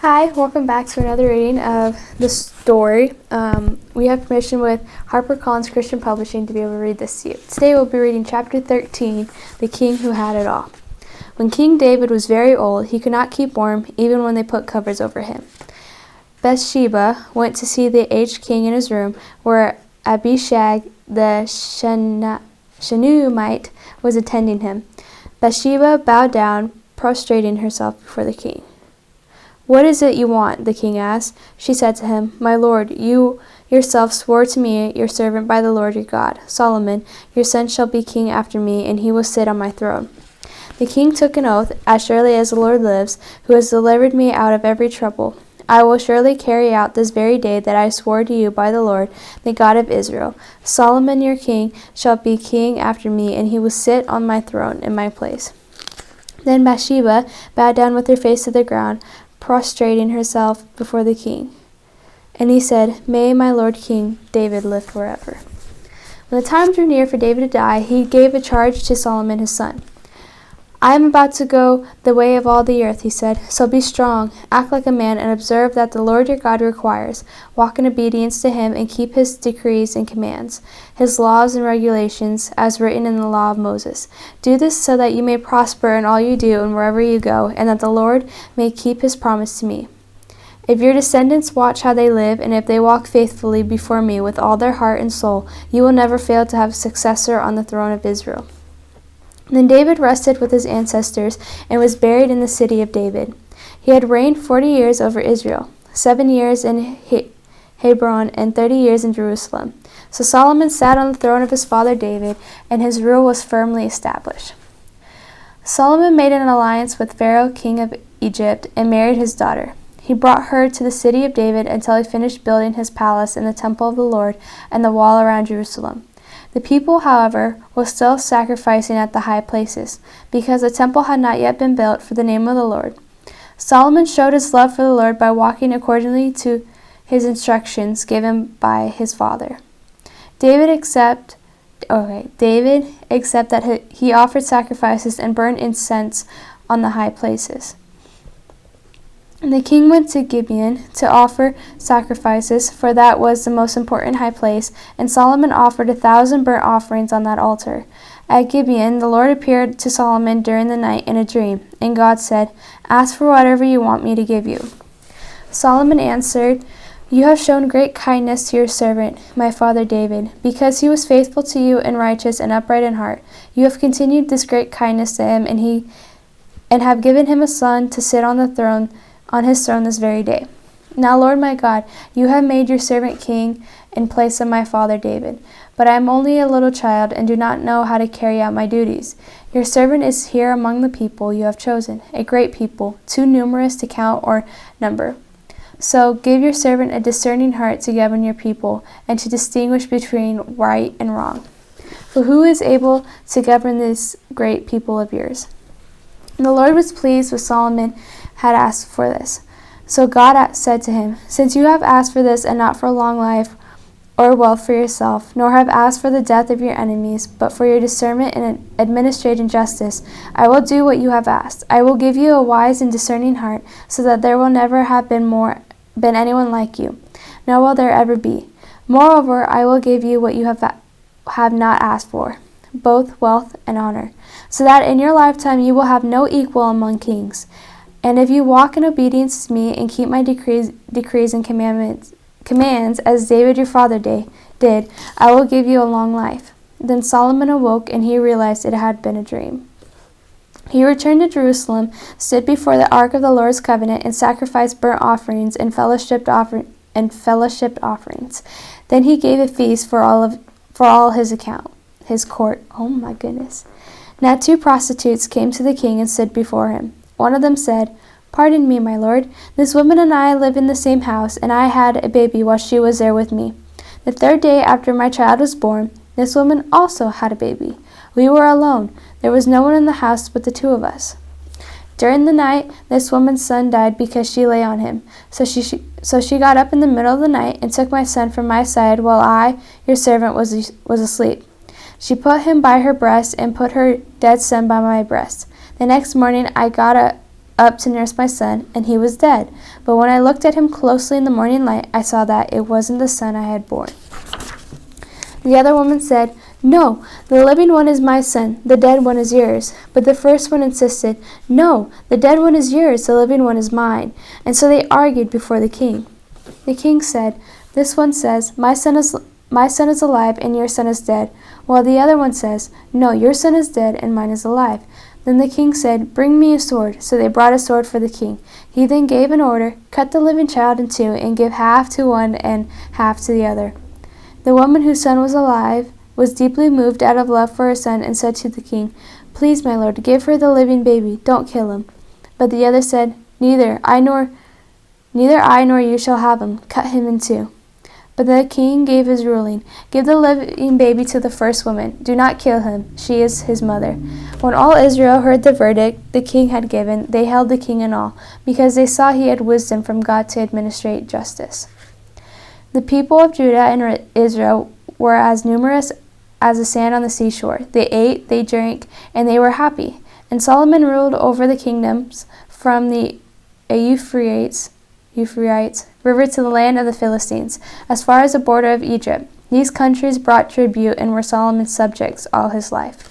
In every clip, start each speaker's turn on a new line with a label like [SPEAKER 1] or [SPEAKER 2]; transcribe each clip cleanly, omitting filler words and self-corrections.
[SPEAKER 1] Hi, welcome back to another reading of the story. We have permission with HarperCollins Christian Publishing to be able to read this to you. Today we'll be reading chapter 13, The King Who Had It All. When King David was very old, he could not keep warm even when they put covers over him. Bathsheba went to see the aged king in his room, where Abishag the Shunammite was attending him. Bathsheba bowed down, prostrating herself before the king. "What is it you want?" the king asked. She said to him, "My lord, you yourself swore to me, your servant, by the Lord your God, Solomon, your son shall be king after me, and he will sit on my throne." The king took an oath, "As surely as the Lord lives, who has delivered me out of every trouble, I will surely carry out this very day that I swore to you by the Lord, the God of Israel. Solomon your king shall be king after me, and he will sit on my throne in my place." Then Bathsheba bowed down with her face to the ground, prostrating herself before the king. And he said, "May my lord King David live forever." When the time drew near for David to die, he gave a charge to Solomon his son. "I am about to go the way of all the earth," he said. "So be strong, act like a man, and observe that the Lord your God requires. Walk in obedience to him and keep his decrees and commands, his laws and regulations, as written in the law of Moses. Do this so that you may prosper in all you do and wherever you go, and that the Lord may keep his promise to me. If your descendants watch how they live, and if they walk faithfully before me with all their heart and soul, you will never fail to have a successor on the throne of Israel." Then David rested with his ancestors and was buried in the city of David. He had reigned 40 years over Israel, 7 years in Hebron and 30 years in Jerusalem. So Solomon sat on the throne of his father David, and his rule was firmly established. Solomon made an alliance with Pharaoh, king of Egypt, and married his daughter. He brought her to the city of David until he finished building his palace and the temple of the Lord and the wall around Jerusalem. The people, however, were still sacrificing at the high places, because the temple had not yet been built for the name of the Lord. Solomon showed his love for the Lord by walking accordingly to his instructions given by his father. David except that he offered sacrifices and burned incense on the high places. And the king went to Gibeon to offer sacrifices, for that was the most important high place, and Solomon offered 1,000 burnt offerings on that altar. At Gibeon, the Lord appeared to Solomon during the night in a dream, and God said, "Ask for whatever you want me to give you." Solomon answered, "You have shown great kindness to your servant, my father David, because he was faithful to you and righteous and upright in heart. You have continued this great kindness to him, and have given him a son to sit on his throne this very day. Now, Lord my God, you have made your servant king in place of my father David, but I am only a little child and do not know how to carry out my duties. Your servant is here among the people you have chosen, a great people, too numerous to count or number. So give your servant a discerning heart to govern your people and to distinguish between right and wrong. For who is able to govern this great people of yours?" And the Lord was pleased with Solomon had asked for this. So God said to him, "Since you have asked for this and not for long life or wealth for yourself, nor have asked for the death of your enemies, but for your discernment and administrating justice, I will do what you have asked. I will give you a wise and discerning heart, so that there will never have been anyone like you, nor will there ever be. Moreover, I will give you what you have not asked for, both wealth and honor, so that in your lifetime you will have no equal among kings. And if you walk in obedience to me and keep my decrees and commands, as David your father did, I will give you a long life." Then Solomon awoke, and he realized it had been a dream. He returned to Jerusalem, stood before the ark of the Lord's covenant, and sacrificed burnt offerings and fellowship offerings. Then he gave a feast for all his court. Oh my goodness! Now 2 prostitutes came to the king and stood before him. One of them said, "Pardon me, my lord. This woman and I live in the same house, and I had a baby while she was there with me. The 3rd day after my child was born, this woman also had a baby. We were alone. There was no one in the house but the 2 of us. During the night, this woman's son died because she lay on him. So she got up in the middle of the night and took my son from my side while I, your servant, was asleep. She put him by her breast and put her dead son by my breast. The next morning I got up to nurse my son, and he was dead. But when I looked at him closely in the morning light, I saw that it wasn't the son I had borne." The other woman said, "No, the living one is my son, the dead one is yours." But the first one insisted, "No, the dead one is yours, the living one is mine." And so they argued before the king. The king said, "This one says, 'My son is alive and your son is dead,' while the other one says, 'No, your son is dead and mine is alive.'" Then the king said, "Bring me a sword." So they brought a sword for the king. He then gave an order, "Cut the living child in two and give half to one and half to the other." The woman whose son was alive was deeply moved out of love for her son and said to the king, "Please, my lord, give her the living baby. Don't kill him." But the other said, Neither I nor you shall have him. Cut him in two." But the king gave his ruling, "Give the living baby to the first woman. Do not kill him. She is his mother." When all Israel heard the verdict the king had given, they held the king in awe, because they saw he had wisdom from God to administrate justice. The people of Judah and Israel were as numerous as the sand on the seashore. They ate, they drank, and they were happy. And Solomon ruled over the kingdoms from the Euphrates river to the land of the Philistines, as far as the border of Egypt. These countries brought tribute and were Solomon's subjects all his life.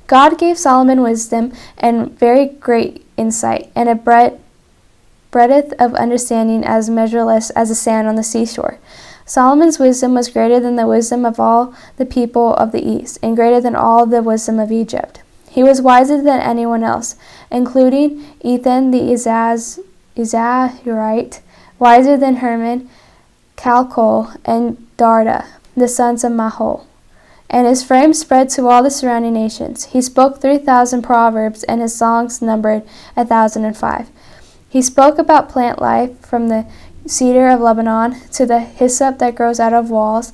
[SPEAKER 1] God gave Solomon wisdom and very great insight, and a breadth of understanding as measureless as the sand on the seashore. Solomon's wisdom was greater than the wisdom of all the people of the East, and greater than all the wisdom of Egypt. He was wiser than anyone else, including Ethan the Izahirite, wiser than Herman, Calcol, and Darda, the sons of Mahol. And his fame spread to all the surrounding nations. He spoke 3,000 proverbs, and his songs numbered 1,005. He spoke about plant life, from the cedar of Lebanon to the hyssop that grows out of walls.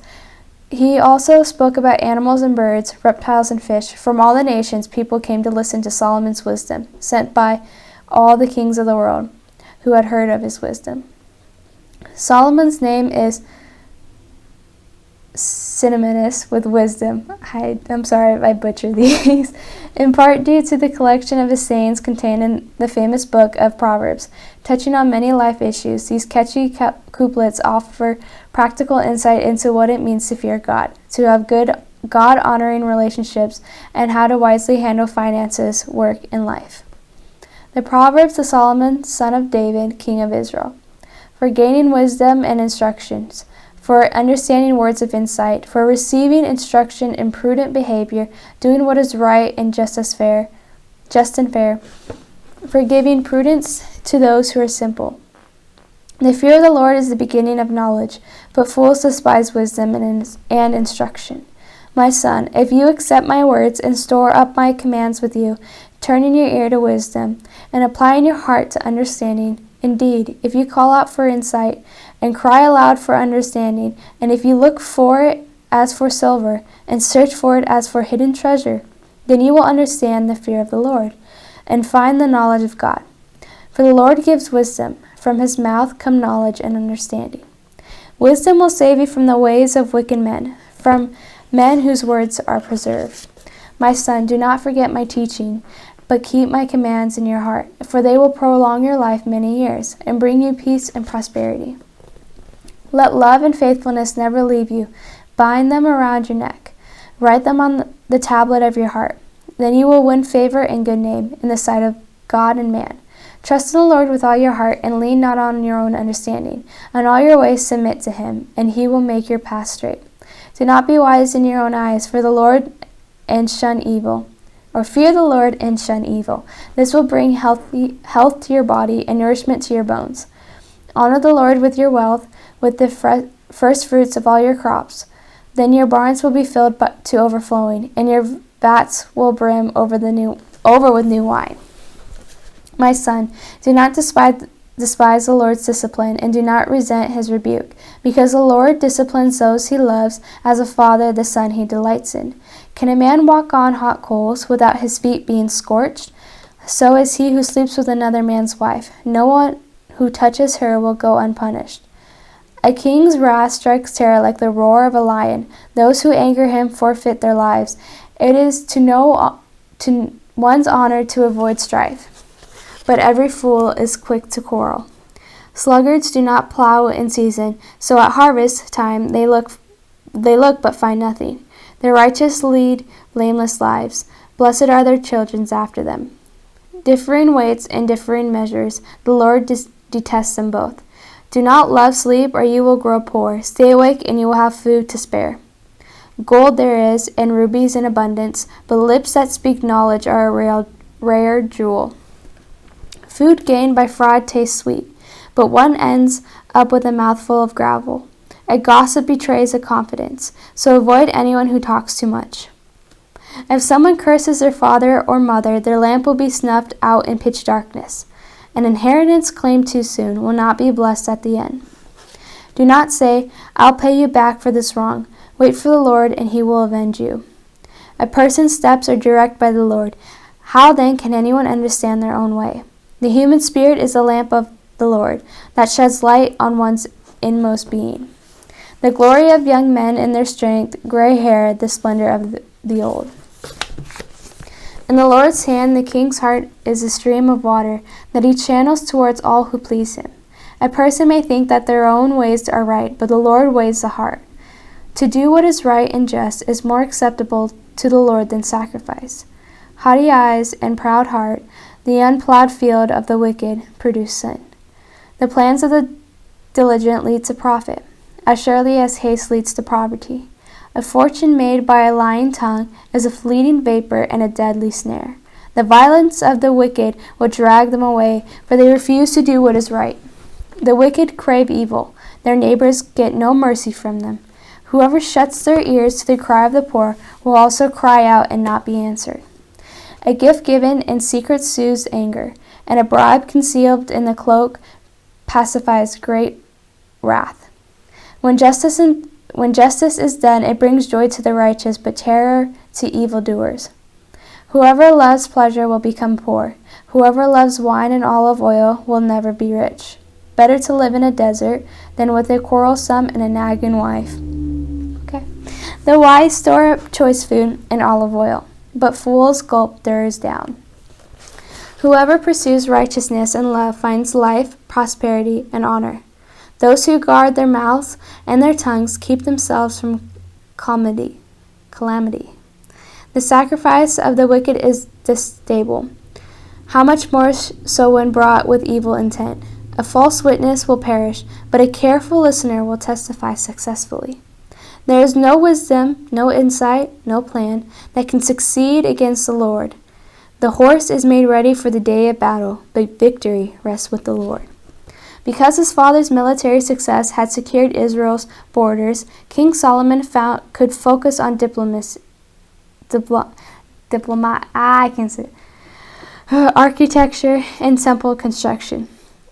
[SPEAKER 1] He also spoke about animals and birds, reptiles and fish. From all the nations, people came to listen to Solomon's wisdom, sent by all the kings of the world who had heard of his wisdom. Solomon's name is synonymous with wisdom. I'm sorry if I butcher these. In part due to the collection of his sayings contained in the famous book of Proverbs. Touching on many life issues, these catchy couplets offer practical insight into what it means to fear God, to have good God-honoring relationships, and how to wisely handle finances, work, and life. The Proverbs of Solomon, son of David, king of Israel. For gaining wisdom and instructions, for understanding words of insight, for receiving instruction in prudent behavior, doing what is right and just and fair, for giving prudence to those who are simple. The fear of the Lord is the beginning of knowledge, but fools despise wisdom and instruction. My son, if you accept my words and store up my commands with you, turning your ear to wisdom, and applying your heart to understanding, indeed, if you call out for insight, and cry aloud for understanding, and if you look for it as for silver, and search for it as for hidden treasure, then you will understand the fear of the Lord, and find the knowledge of God. For the Lord gives wisdom, from his mouth come knowledge and understanding. Wisdom will save you from the ways of wicked men, from men whose words are preserved. My son, do not forget my teaching, but keep my commands in your heart, for they will prolong your life many years, and bring you peace and prosperity. Let love and faithfulness never leave you. Bind them around your neck. Write them on the tablet of your heart. Then you will win favor and good name in the sight of God and man. Trust in the Lord with all your heart, and lean not on your own understanding. On all your ways submit to him, and he will make your path straight. Do not be wise in your own eyes, for the Lord and shun evil. Or fear the Lord and shun evil. This will bring health to your body and nourishment to your bones. Honor the Lord with your wealth, with the first fruits of all your crops. Then your barns will be filled to overflowing, and your vats will brim over with new wine. My son, do not despise the Lord's discipline, and do not resent his rebuke, because the Lord disciplines those he loves, as a father the son he delights in. Can a man walk on hot coals without his feet being scorched? So is he who sleeps with another man's wife. No one who touches her will go unpunished. A king's wrath strikes terror like the roar of a lion. Those who anger him forfeit their lives. It is to one's honor to avoid strife. but every fool is quick to quarrel. Sluggards do not plow in season, so at harvest time they look but find nothing. The righteous lead blameless lives. Blessed are their children after them. Differing weights and differing measures, the Lord detests them both. Do not love sleep, or you will grow poor. Stay awake, and you will have food to spare. Gold there is, and rubies in abundance, but lips that speak knowledge are a rare jewel. Food gained by fraud tastes sweet, but one ends up with a mouthful of gravel. A gossip betrays a confidence, so avoid anyone who talks too much. If someone curses their father or mother, their lamp will be snuffed out in pitch darkness. An inheritance claimed too soon will not be blessed at the end. Do not say, "I'll pay you back for this wrong." Wait for the Lord, and he will avenge you. A person's steps are directed by the Lord. How then can anyone understand their own way? The human spirit is the lamp of the Lord, that sheds light on one's inmost being. The glory of young men in their strength, gray hair, the splendor of the old. In the Lord's hand, the king's heart is a stream of water that he channels towards all who please him. A person may think that their own ways are right, but the Lord weighs the heart. To do what is right and just is more acceptable to the Lord than sacrifice. Haughty eyes and proud heart, the unplowed field of the wicked, produce sin. The plans of the diligent lead to profit, as surely as haste leads to poverty. A fortune made by a lying tongue is a fleeting vapor and a deadly snare. The violence of the wicked will drag them away, for they refuse to do what is right. The wicked crave evil. Their neighbors get no mercy from them. Whoever shuts their ears to the cry of the poor will also cry out and not be answered. A gift given in secret soothes anger, and a bribe concealed in the cloak pacifies great wrath. When justice is done, it brings joy to the righteous, but terror to evildoers. Whoever loves pleasure will become poor. Whoever loves wine and olive oil will never be rich. Better to live in a desert than with a quarrelsome and a nagging wife. Okay. The wise store up choice food and olive oil, but fools gulp theirs down. Whoever pursues righteousness and love finds life, prosperity, and honor. Those who guard their mouths and their tongues keep themselves from calamity. The sacrifice of the wicked is detestable. How much more so when brought with evil intent? A false witness will perish, but a careful listener will testify successfully. There is no wisdom, no insight, no plan that can succeed against the Lord. The horse is made ready for the day of battle, but victory rests with the Lord. Because his father's military success had secured Israel's borders, King Solomon could focus on architecture and temple construction.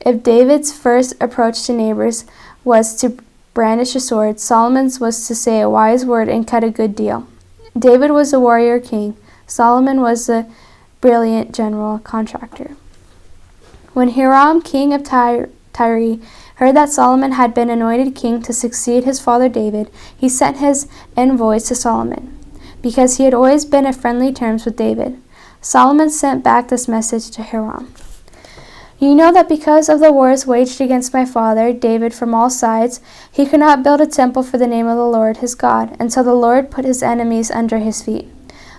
[SPEAKER 1] If David's first approach to neighbors was to brandish a sword, Solomon's was to say a wise word and cut a good deal. David was a warrior king. Solomon was a brilliant general contractor. When Hiram, king of Tyre, heard that Solomon had been anointed king to succeed his father David, he sent his envoys to Solomon, because he had always been on friendly terms with David. Solomon sent back this message to Hiram. You know that because of the wars waged against my father David from all sides, he could not build a temple for the name of the Lord his God, until the Lord put his enemies under his feet.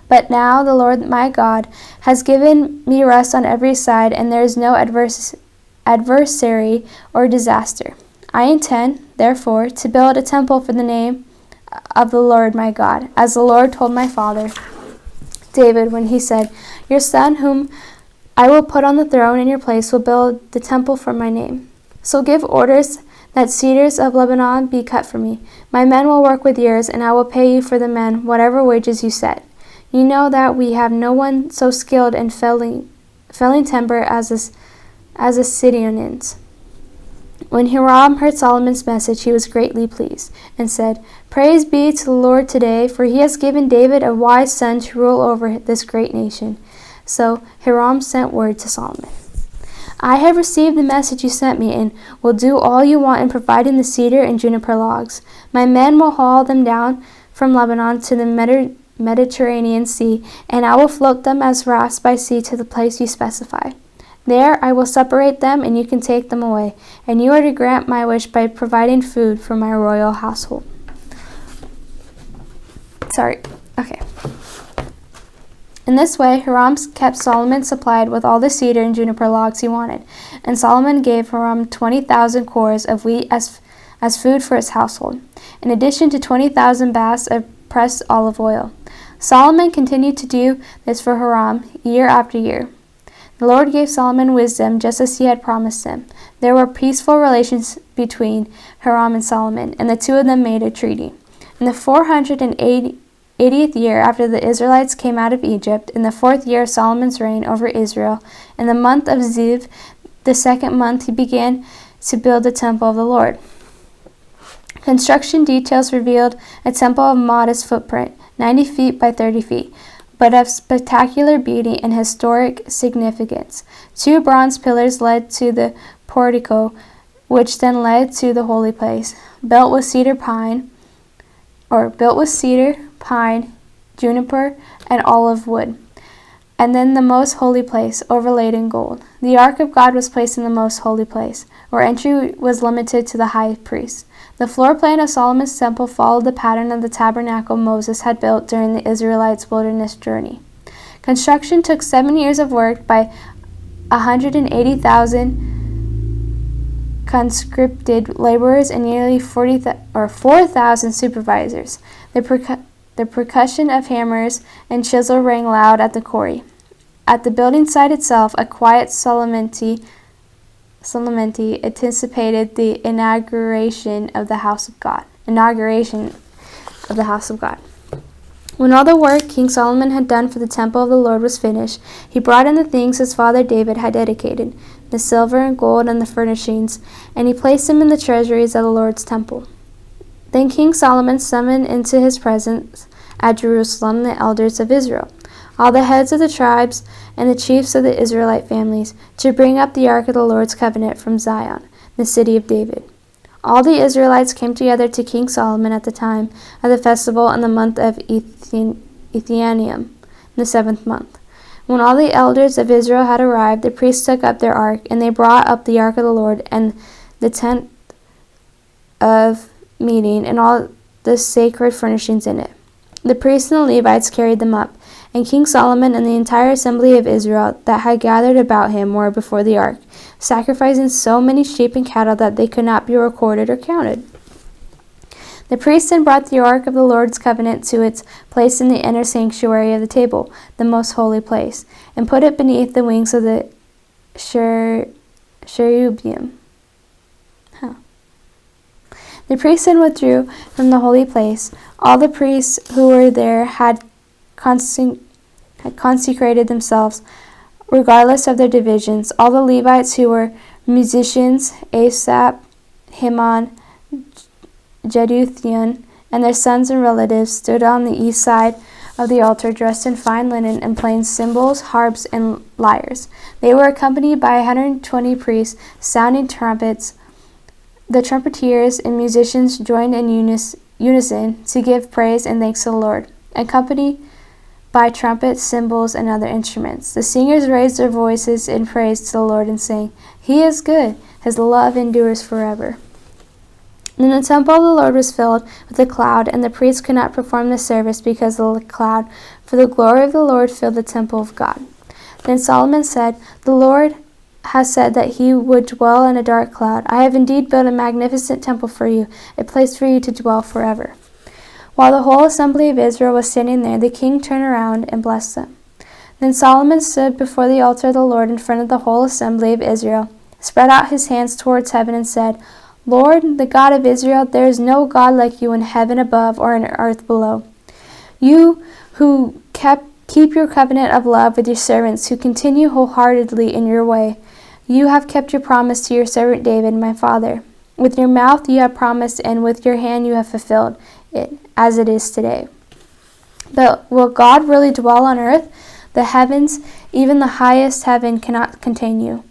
[SPEAKER 1] But now the Lord my God has given me rest on every side, and there is no adversary or disaster. I intend, therefore, to build a temple for the name of the Lord my God, as the Lord told my father David when he said, Your son, whom I will put on the throne in your place, will build the temple for my name. So give orders that cedars of Lebanon be cut for me. My men will work with yours, and I will pay you for the men whatever wages you set. You know that we have no one so skilled in felling timber as the Sidonians. When Hiram heard Solomon's message, he was greatly pleased, and said, Praise be to the Lord today, for he has given David a wise son to rule over this great nation. So Hiram sent word to Solomon. I have received the message you sent me, and will do all you want in providing the cedar and juniper logs. My men will haul them down from Lebanon to the Mediterranean Sea, and I will float them as rafts by sea to the place you specify. There I will separate them, and you can take them away, and you are to grant my wish by providing food for my royal household. Okay. In this way, Hiram kept Solomon supplied with all the cedar and juniper logs he wanted, and Solomon gave Hiram 20,000 cores of wheat as food for his household, in addition to 20,000 baths of pressed olive oil. Solomon continued to do this for Hiram year after year. The Lord gave Solomon wisdom just as he had promised him. There were peaceful relations between Hiram and Solomon, and the two of them made a treaty. In the 480th year after the Israelites came out of Egypt, in the 4th year of Solomon's reign over Israel, in the month of Ziv, the 2nd month, he began to build the temple of the Lord. Construction details revealed a temple of modest footprint, 90 feet by 30 feet, but of spectacular beauty and historic significance. 2 bronze pillars led to the portico, which then led to the holy place, built with cedar, pine, juniper, and olive wood, and then the most holy place, overlaid in gold. The ark of God was placed in the most holy place, where entry was limited to the high priest. The floor plan of Solomon's temple followed the pattern of the tabernacle Moses had built during the Israelites' wilderness journey. Construction took 7 years of work by 180,000 conscripted laborers and nearly 4,000 supervisors. The percussion of hammers and chisel rang loud at the quarry. At the building site itself, a quiet solemnity anticipated the inauguration of the house of God. When all the work King Solomon had done for the temple of the Lord was finished, he brought in the things his father David had dedicated, the silver and gold and the furnishings, and he placed them in the treasuries of the Lord's temple. Then King Solomon summoned into his presence at Jerusalem the elders of Israel, all the heads of the tribes and the chiefs of the Israelite families, to bring up the ark of the Lord's covenant from Zion, the city of David. All the Israelites came together to King Solomon at the time of the festival in the month of Ethanim, the 7th month. When all the elders of Israel had arrived, the priests took up their ark, and they brought up the ark of the Lord and the tent of meeting and all the sacred furnishings in it. The priests and the Levites carried them up, and King Solomon and the entire assembly of Israel that had gathered about him were before the ark, sacrificing so many sheep and cattle that they could not be recorded or counted. The priests then brought the ark of the Lord's covenant to its place in the inner sanctuary of the table, the most holy place, and put it beneath the wings of the cherubim. The priests then withdrew from the holy place. All the priests who were there had consecrated themselves, regardless of their divisions. All the Levites who were musicians, Asaph, Heman, Jeduthun, and their sons and relatives, stood on the east side of the altar, dressed in fine linen and playing cymbals, harps, and lyres. They were accompanied by 120 priests, sounding trumpets. The trumpeters and musicians joined in unison to give praise and thanks to the Lord, accompanied by trumpets, cymbals, and other instruments. The singers raised their voices in praise to the Lord and sang, "He is good, his love endures forever." Then the temple of the Lord was filled with a cloud, and the priests could not perform the service because of the cloud, for the glory of the Lord filled the temple of God. Then Solomon said, "The Lord has said that he would dwell in a dark cloud. I have indeed built a magnificent temple for you, a place for you to dwell forever." While the whole assembly of Israel was standing there, the king turned around and blessed them. Then Solomon stood before the altar of the Lord in front of the whole assembly of Israel, spread out his hands towards heaven, and said, "Lord, the God of Israel, there is no God like you in heaven above or in earth below. You who keep your covenant of love with your servants, who continue wholeheartedly in your way. You have kept your promise to your servant David, my father. With your mouth you have promised, and with your hand you have fulfilled it, as it is today. But will God really dwell on earth? The heavens, even the highest heaven, cannot contain you.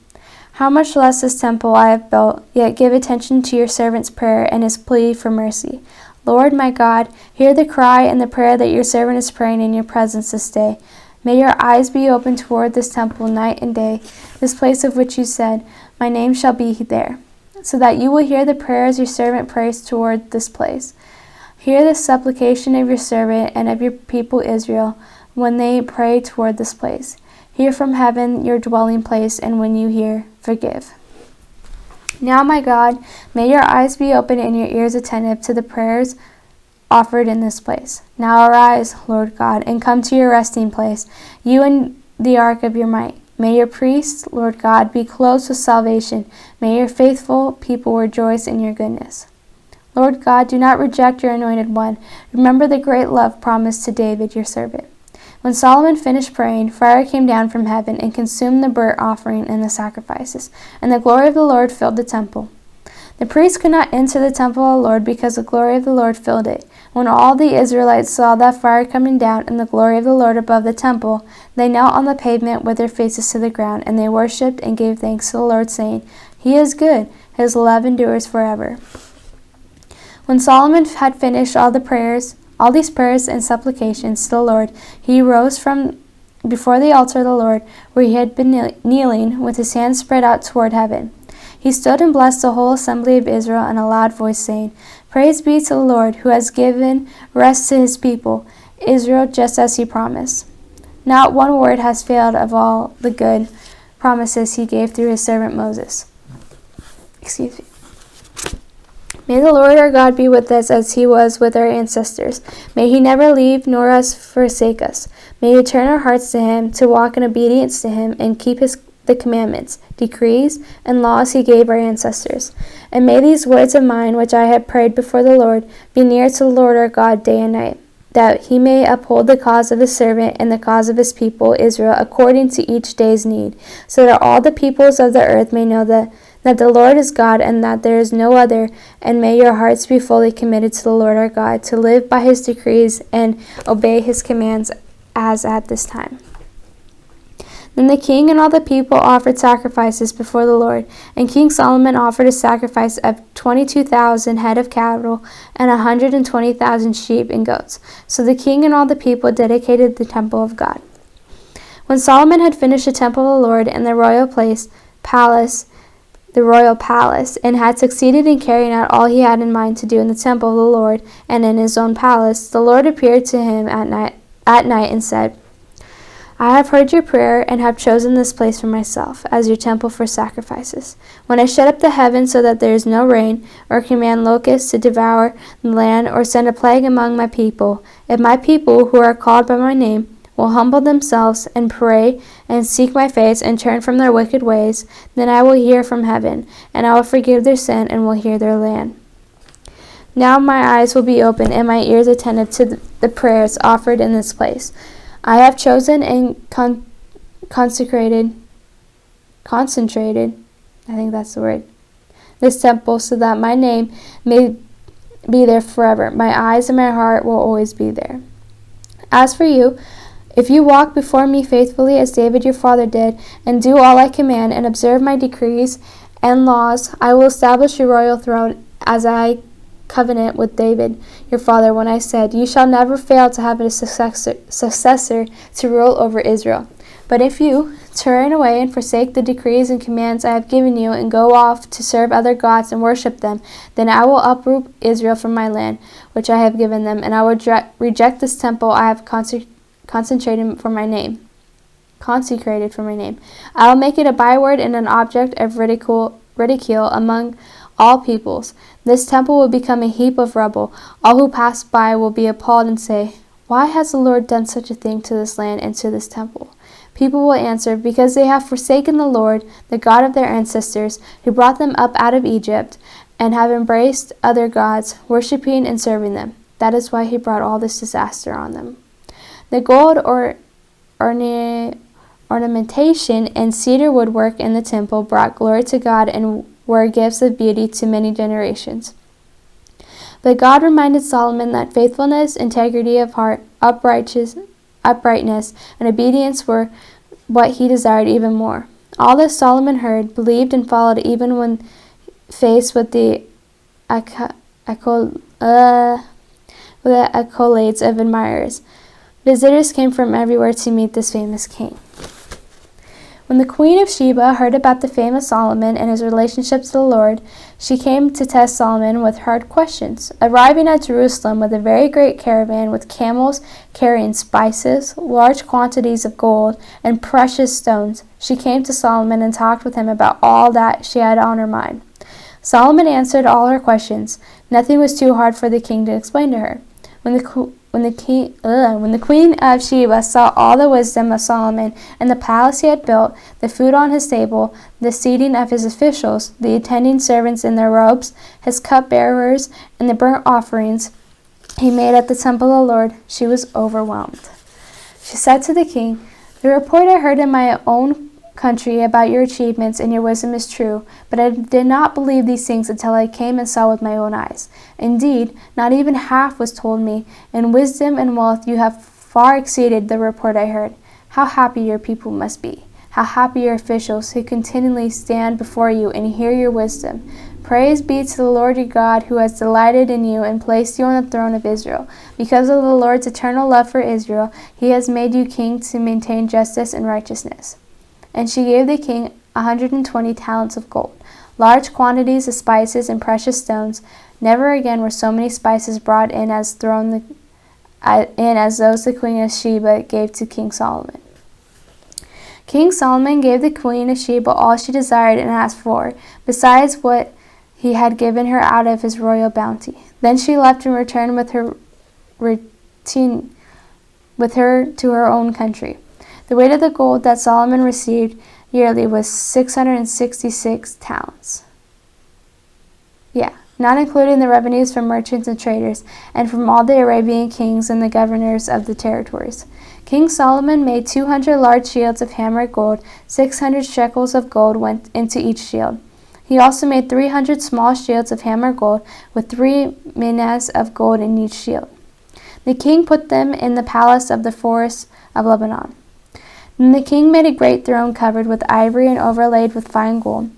[SPEAKER 1] How much less this temple I have built, yet give attention to your servant's prayer and his plea for mercy. Lord my God, hear the cry and the prayer that your servant is praying in your presence this day. May your eyes be open toward this temple night and day, this place of which you said, my name shall be there, so that you will hear the prayers your servant prays toward this place. Hear the supplication of your servant and of your people Israel when they pray toward this place. Hear from heaven your dwelling place, and when you hear, forgive. Now, my God, may your eyes be open and your ears attentive to the prayers offered in this place. Now arise, Lord God, and come to your resting place, you and the ark of your might. May your priests, Lord God, be clothed with salvation. May your faithful people rejoice in your goodness. Lord God, do not reject your anointed one. Remember the great love promised to David, your servant. When Solomon finished praying, fire came down from heaven and consumed the burnt offering and the sacrifices, and the glory of the Lord filled the temple. The priests could not enter the temple of the Lord because the glory of the Lord filled it. When all the Israelites saw that fire coming down and the glory of the Lord above the temple, they knelt on the pavement with their faces to the ground, and they worshipped and gave thanks to the Lord, saying, He is good, his love endures forever. When Solomon had finished all these prayers and supplications to the Lord, he rose from before the altar of the Lord, where he had been kneeling, with his hands spread out toward heaven. He stood and blessed the whole assembly of Israel in a loud voice, saying, Praise be to the Lord, who has given rest to his people, Israel, just as he promised. Not one word has failed of all the good promises he gave through his servant Moses. Excuse me. May the Lord our God be with us as he was with our ancestors. May he never leave nor forsake us. May he turn our hearts to him, to walk in obedience to him, and keep the commandments, decrees, and laws he gave our ancestors. And may these words of mine, which I have prayed before the Lord, be near to the Lord our God day and night, that he may uphold the cause of his servant and the cause of his people Israel according to each day's need, so that all the peoples of the earth may know that the Lord is God, and that there is no other, and may your hearts be fully committed to the Lord our God, to live by his decrees and obey his commands as at this time. Then the king and all the people offered sacrifices before the Lord, and King Solomon offered a sacrifice of 22,000 head of cattle and 120,000 sheep and goats. So the king and all the people dedicated the temple of God. When Solomon had finished the temple of the Lord and the royal palace, and had succeeded in carrying out all he had in mind to do in the temple of the Lord and in his own palace, the Lord appeared to him at night and said, I have heard your prayer and have chosen this place for myself as your temple for sacrifices. When I shut up the heavens so that there is no rain, or command locusts to devour the land, or send a plague among my people, if my people who are called by my name will humble themselves and pray and seek my face and turn from their wicked ways, then I will hear from heaven, and I will forgive their sin and will heal their land. Now my eyes will be open and my ears attentive to the prayers offered in this place. I have chosen and concentrated, I think that's the word, this temple so that my name may be there forever. My eyes and my heart will always be there. As for you, if you walk before me faithfully as David your father did, and do all I command, and observe my decrees and laws, I will establish your royal throne as I covenant with David your father when I said, You shall never fail to have a successor to rule over Israel. But if you turn away and forsake the decrees and commands I have given you, and go off to serve other gods and worship them, then I will uproot Israel from my land, which I have given them, and I will reject this temple I have consecrated for my name. I will make it a byword and an object of ridicule among all peoples. This temple will become a heap of rubble. All who pass by will be appalled and say, Why has the Lord done such a thing to this land and to this temple? People will answer, Because they have forsaken the Lord, the God of their ancestors, who brought them up out of Egypt, and have embraced other gods, worshipping and serving them. That is why he brought all this disaster on them. The gold ornamentation and cedar woodwork in the temple brought glory to God and were gifts of beauty to many generations. But God reminded Solomon that faithfulness, integrity of heart, uprightness, and obedience were what he desired even more. All this Solomon heard, believed, and followed even when faced with the accolades of admirers. Visitors came from everywhere to meet this famous king. When the Queen of Sheba heard about the famous Solomon and his relationship to the Lord, she came to test Solomon with hard questions. Arriving at Jerusalem with a very great caravan with camels carrying spices, large quantities of gold, and precious stones, she came to Solomon and talked with him about all that she had on her mind. Solomon answered all her questions. Nothing was too hard for the king to explain to her. When the Queen of Sheba saw all the wisdom of Solomon and the palace he had built, the food on his table, the seating of his officials, the attending servants in their robes, his cupbearers, and the burnt offerings he made at the temple of the Lord, she was overwhelmed. She said to the king, "The report I heard in my own country about your achievements and your wisdom is true, but I did not believe these things until I came and saw with my own eyes. Indeed, not even half was told me. In wisdom and wealth you have far exceeded the report I heard. How happy your people must be. How happy your officials who continually stand before you and hear your wisdom. Praise be to the Lord your God, who has delighted in you and placed you on the throne of Israel. Because of the Lord's eternal love for Israel, he has made you king to maintain justice and righteousness." And she gave the king 120 talents of gold, large quantities of spices and precious stones. Never again were so many spices brought in as those the Queen of Sheba gave to King Solomon. King Solomon gave the Queen of Sheba all she desired and asked for, besides what he had given her out of his royal bounty. Then she left and returned with her to her own country. The weight of the gold that Solomon received yearly was 666 talents. Not including the revenues from merchants and traders, and from all the Arabian kings and the governors of the territories. King Solomon made 200 large shields of hammered gold. 600 shekels of gold went into each shield. He also made 300 small shields of hammered gold, with 3 minas of gold in each shield. The king put them in the palace of the forest of Lebanon. Then the king made a great throne covered with ivory and overlaid with fine gold.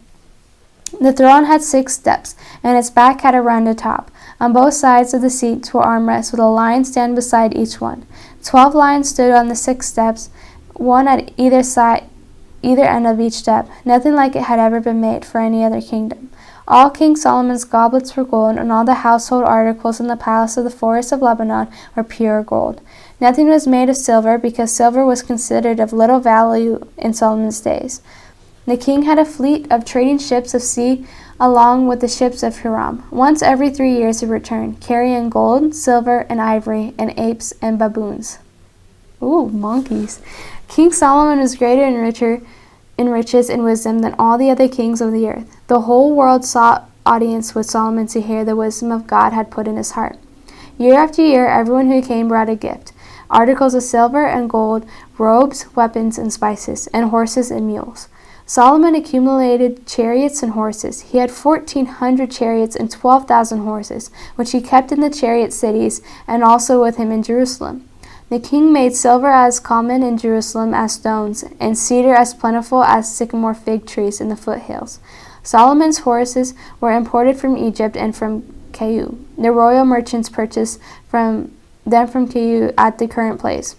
[SPEAKER 1] The throne had 6 steps, and its back had a rounded top. On both sides of the seats were armrests, with a lion stand beside each one. 12 lions stood on the 6 steps, one at either end of each step. Nothing like it had ever been made for any other kingdom. All King Solomon's goblets were gold, and all the household articles in the palace of the forest of Lebanon were pure gold. Nothing was made of silver, because silver was considered of little value in Solomon's days. The king had a fleet of trading ships of sea along with the ships of Hiram. Once every 3 years he returned, carrying gold, silver, and ivory, and apes and baboons. Ooh, monkeys. King Solomon was greater and richer in riches and wisdom than all the other kings of the earth. The whole world sought audience with Solomon to hear the wisdom of God had put in his heart. Year after year, everyone who came brought a gift: articles of silver and gold, robes, weapons, and spices, and horses and mules. Solomon accumulated chariots and horses. He had 1,400 chariots and 12,000 horses, which he kept in the chariot cities and also with him in Jerusalem. The king made silver as common in Jerusalem as stones, and cedar as plentiful as sycamore fig trees in the foothills. Solomon's horses were imported from Egypt and from Cairo. The royal merchants purchased them from Cairo at the current place.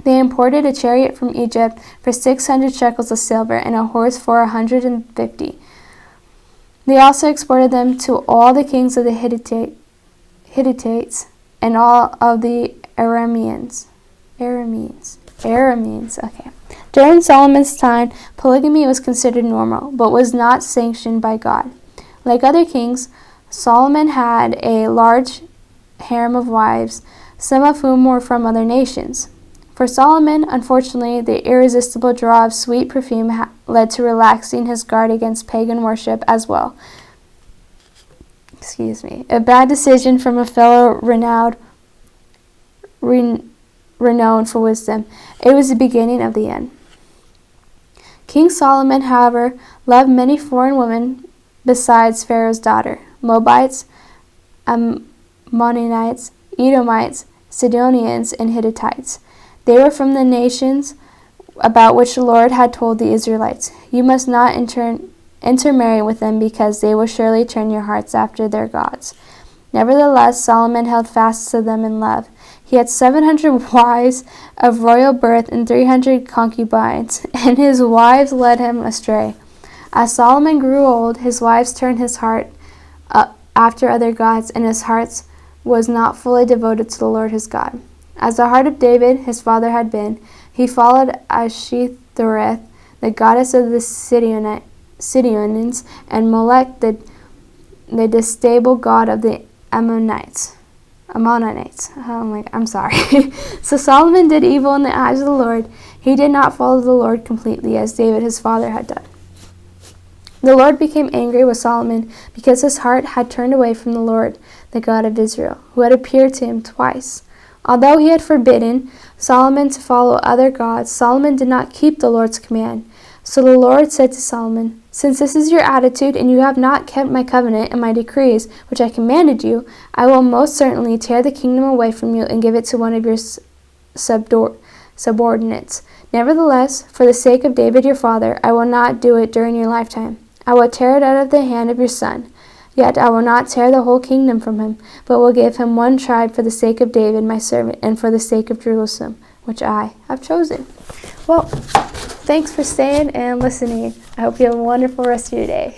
[SPEAKER 1] They imported a chariot from Egypt for 600 shekels of silver and a horse for 150. They also exported them to all the kings of the Hittites and all of the Arameans. Okay. During Solomon's time, polygamy was considered normal, but was not sanctioned by God. Like other kings, Solomon had a large harem of wives, some of whom were from other nations. For Solomon, unfortunately, the irresistible draw of sweet perfume led to relaxing his guard against pagan worship as well. A bad decision from a fellow renowned for wisdom. It was the beginning of the end. King Solomon, however, loved many foreign women besides Pharaoh's daughter: Moabites, Ammonites, Edomites, Sidonians, and Hittites. They were from the nations about which the Lord had told the Israelites, "You must not intermarry with them, because they will surely turn your hearts after their gods." Nevertheless, Solomon held fast to them in love. He had 700 wives of royal birth and 300 concubines, and his wives led him astray. As Solomon grew old, his wives turned his heart after other gods, and his heart was not fully devoted to the Lord his God. As the heart of David, his father, had been, he followed Ashtoreth, the goddess of the Sidonians, and Molech, the detestable god of the Ammonites. I'm sorry. So Solomon did evil in the eyes of the Lord. He did not follow the Lord completely, as David his father had done. The Lord became angry with Solomon because his heart had turned away from the Lord, the God of Israel, who had appeared to him twice. Although he had forbidden Solomon to follow other gods, Solomon did not keep the Lord's command. So the Lord said to Solomon, "Since this is your attitude, and you have not kept my covenant and my decrees, which I commanded you, I will most certainly tear the kingdom away from you and give it to one of your subordinates. Nevertheless, for the sake of David your father, I will not do it during your lifetime. I will tear it out of the hand of your son. Yet I will not tear the whole kingdom from him, but will give him one tribe for the sake of David my servant, and for the sake of Jerusalem, which I have chosen." Well, thanks for staying and listening. I hope you have a wonderful rest of your day.